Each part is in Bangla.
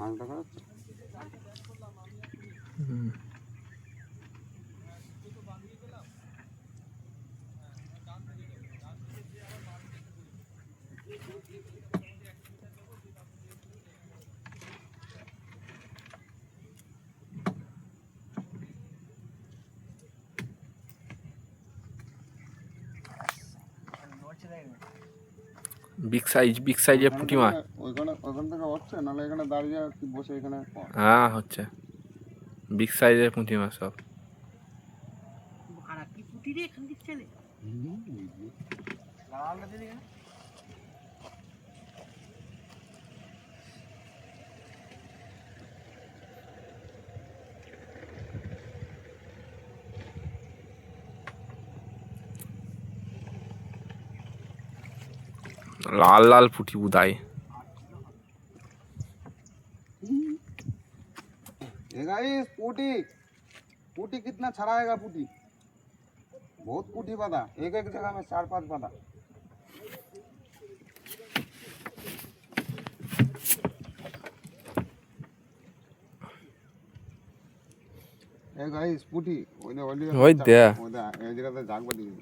মাছ দেখা যাচ্ছে। বিগ সাইজের পুঁটি মাছ। ওইখান থেকে হচ্ছে, নাহলে এখানে দাঁড়িয়ে কি বসে এখানে। হ্যাঁ হচ্ছে, বিগ সাইজের পুঁটি মাছ সব। लाल लाल पुटी बुदाई। पुटी पुटी कितना छड़ाएगा पुटी, बहुत पुटी बांधा, एक एक जगह में 4-5 बांधा। गाइस पुटी ওই দে এই জায়গাতে জাগবা দিয়ে।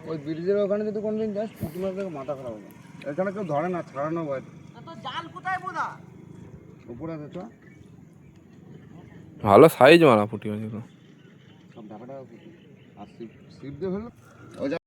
ওই ব্রিজের ওখানে যদি কোনদিন যাস পুঁটি মাছ দেখে মাথা খারাপ হবে। এখানে কেউ ধরে না, ছাড়ানো হয়। তো জাল কোথায় বোধা উপরে আছে তো, ভালো সাইজ মারা পুঁটি মাছগুলো সব ঢাকা ঢাকা পুঁটি। আর শিব দিয়ে হলো ওই